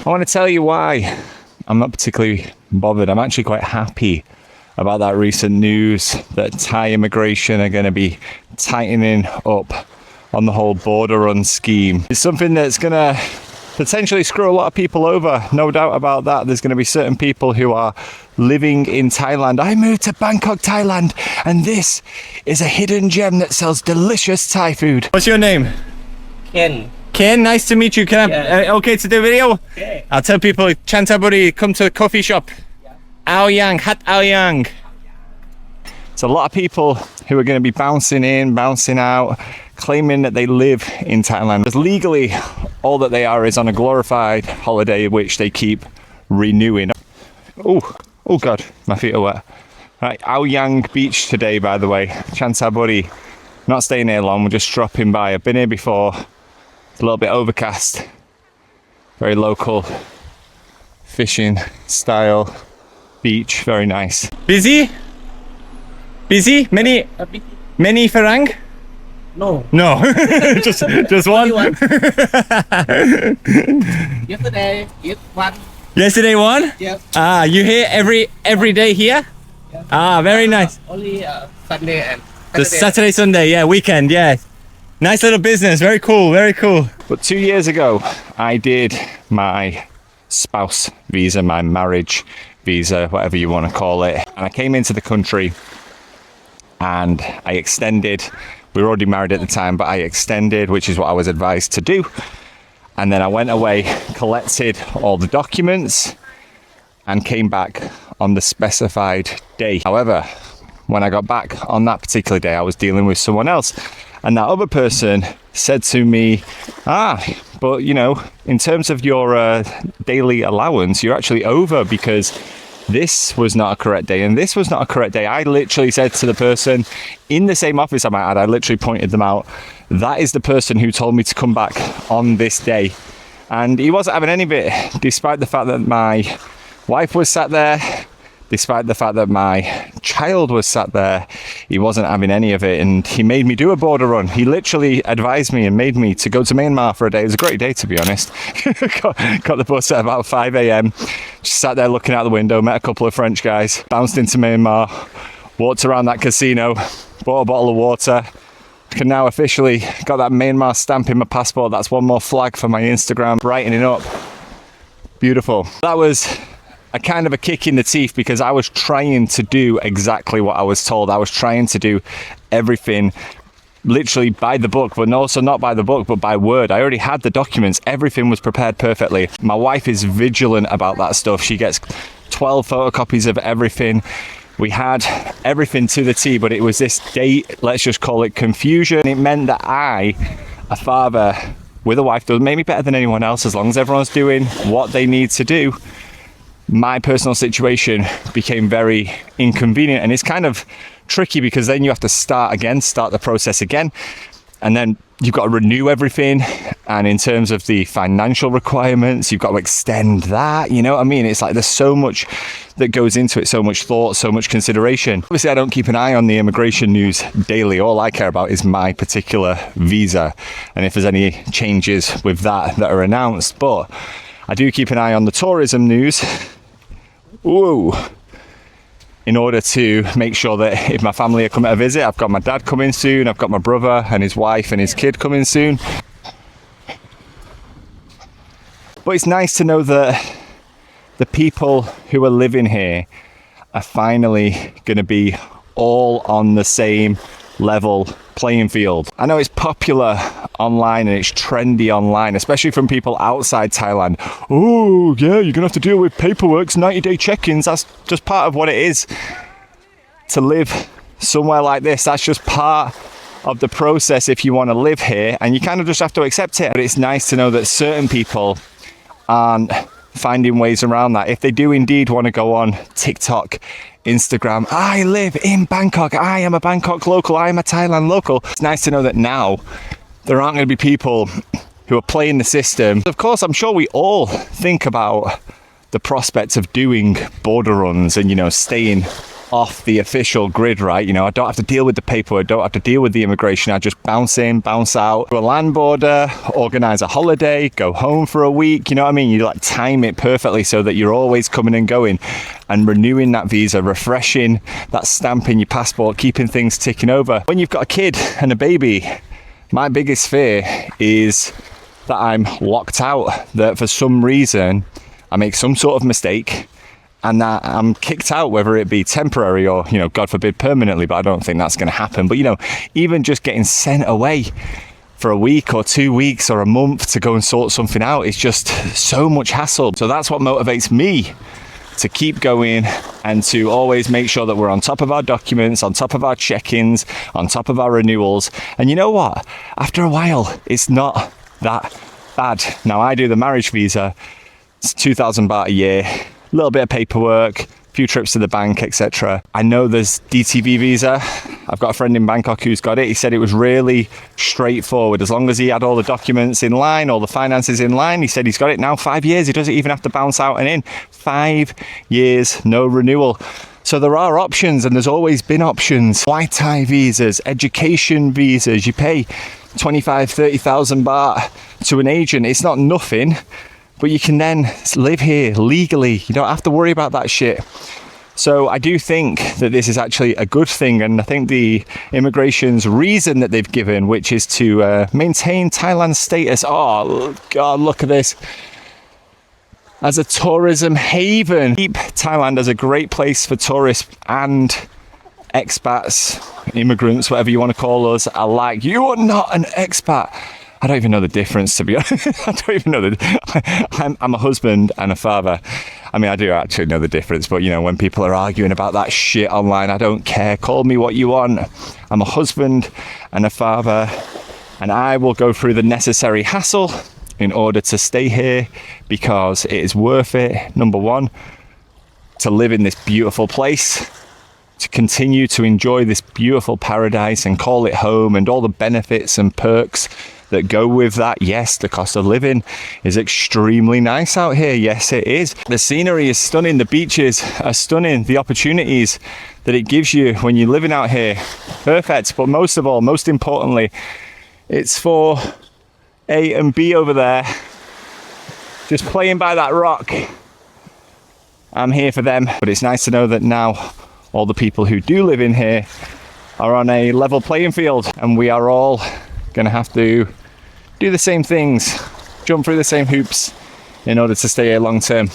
I want to tell you why I'm not particularly bothered. I'm actually quite happy about that recent news that Thai immigration are going to be tightening up on the whole border run scheme. It's something that's going to potentially screw a lot of people over, no doubt about that. There's going to be certain people who are living in Thailand. I moved to Bangkok, Thailand, and this is a hidden gem that sells delicious Thai food. What's your name? Ken. Ken, nice to meet you. Can I, okay to do a video? Okay. I'll tell people, Chantaburi, come to the coffee shop. Ao Yang, Hat Ao Yang. It's a lot of people who are going to be bouncing in, bouncing out, claiming that they live in Thailand. Because legally, all that they are is on a glorified holiday, which they keep renewing. Oh God, my feet are wet. Right, Ao Yang Beach today, by the way. Chantaburi. Not staying here long, we're just dropping by. I've been here before. It's a little bit overcast. Very local fishing style beach, very nice. Busy? Busy? Many Farang? No. No, just one. Yesterday, one. Yesterday one? Yep. Ah, you here every day here? Yeah. Ah, very nice. Only Sunday and The Saturday, Sunday, yeah, weekend, yeah. Nice little business, very cool, very cool. But 2 years ago, I did my spouse visa, my marriage visa, whatever you want to call it. And I came into the country and I extended. We were already married at the time, but I extended, which is what I was advised to do. And then I went away, collected all the documents and came back on the specified day. However, when I got back on that particular day, I was dealing with someone else. And that other person said to me, but you know, in terms of your daily allowance, you're actually over because this was not a correct day and this was not a correct day. I literally said to the person in the same office I might add, I literally pointed them out, that is the person who told me to come back on this day. And he wasn't having any of it, despite the fact that my wife was sat there, despite the fact that my child was sat there. He wasn't having any of it, and he made me do a border run. He literally advised me and made me to go to Myanmar for a day. It was a great day, to be honest. got the bus at about 5 a.m. Just sat there looking out the window, met a couple of French guys, bounced into Myanmar, walked around that casino, bought a bottle of water. Can now officially got that Myanmar stamp in my passport. That's one more flag for my Instagram, brightening up. Beautiful. That was a kind of a kick in the teeth because I was trying to do exactly what I was told. I was trying to do everything literally by the book, but also not by the book, but by word. I already had the documents. Everything was prepared perfectly. My wife is vigilant about that stuff. She gets 12 photocopies of everything. We had everything to the T, but it was this date, let's just call it confusion. It meant that I, a father with a wife, does maybe better than anyone else as long as everyone's doing what they need to do. My personal situation became very inconvenient, and it's kind of tricky because then you have to start the process again, and then you've got to renew everything. And in terms of the financial requirements, you've got to extend that, you know what I mean? It's like there's so much that goes into it, so much thought, so much consideration. Obviously, I don't keep an eye on the immigration news daily. All I care about is my particular visa, and if there's any changes with that are announced. But I do keep an eye on the tourism news. Ooh. In order to make sure that if my family are coming to visit, I've got my dad coming soon, I've got my brother and his wife and his kid coming soon. But it's nice to know that the people who are living here are finally going to be all on the same level playing field. I know it's popular online and it's trendy online, especially from people outside Thailand. Oh yeah, you're gonna have to deal with paperwork, 90-day check-ins. That's just part of what it is to live somewhere like this. That's just part of the process if you want to live here, and you kind of just have to accept it. But it's nice to know that certain people aren't finding ways around that. If they do indeed want to go on TikTok, Instagram, I live in Bangkok, I am a Bangkok local, I am a Thailand local. It's nice to know that now there aren't going to be people who are playing the system. Of course, I'm sure we all think about the prospect of doing border runs and, you know, staying off the official grid, right? You know, I don't have to deal with the paperwork, don't have to deal with the immigration. I just bounce in, bounce out to a land border, organize a holiday, go home for a week. You know what I mean? You like time it perfectly so that you're always coming and going and renewing that visa, refreshing that stamp in your passport, keeping things ticking over. When you've got a kid and a baby, my biggest fear is that I'm locked out, that for some reason I make some sort of mistake and that I'm kicked out, whether it be temporary or, you know, God forbid, permanently, but I don't think that's going to happen. But, you know, even just getting sent away for a week or 2 weeks or a month to go and sort something out, it's just so much hassle. So that's what motivates me to keep going and to always make sure that we're on top of our documents, on top of our check-ins, on top of our renewals. And you know what? After a while, it's not that bad. Now, I do the marriage visa. It's 2,000 baht a year, a little bit of paperwork, a few trips to the bank, etc. I know there's DTV visa. I've got a friend in Bangkok who's got it. He said it was really straightforward. As long as he had all the documents in line, all the finances in line, he said he's got it now 5 years. He doesn't even have to bounce out and in. 5 years, no renewal. So there are options, and there's always been options. White tie visas, education visas. You pay 25, 30,000 baht to an agent. It's not nothing, but you can then live here legally. You don't have to worry about that shit. So I do think that this is actually a good thing, and I think the immigration's reason that they've given, which is to maintain Thailand's status. Oh God, look at this. As a tourism haven. Keep Thailand as a great place for tourists and expats, immigrants, whatever you want to call us, alike. You are not an expat. I don't even know the difference, to be honest. I don't even know I'm a husband and a father. I mean, I do actually know the difference, but you know, when people are arguing about that shit online, I don't care. Call me what you want. I'm a husband and a father, and I will go through the necessary hassle in order to stay here because it is worth it. Number one, to live in this beautiful place, to continue to enjoy this beautiful paradise and call it home, and all the benefits and perks that go with that. Yes, the cost of living is extremely nice out here. Yes, it is. The scenery is stunning. The beaches are stunning. The opportunities that it gives you when you're living out here, perfect. But most of all, most importantly, it's for A and B over there, just playing by that rock. I'm here for them. But it's nice to know that now all the people who do live in here are on a level playing field, and we are all gonna have to do the same things, jump through the same hoops in order to stay here long term.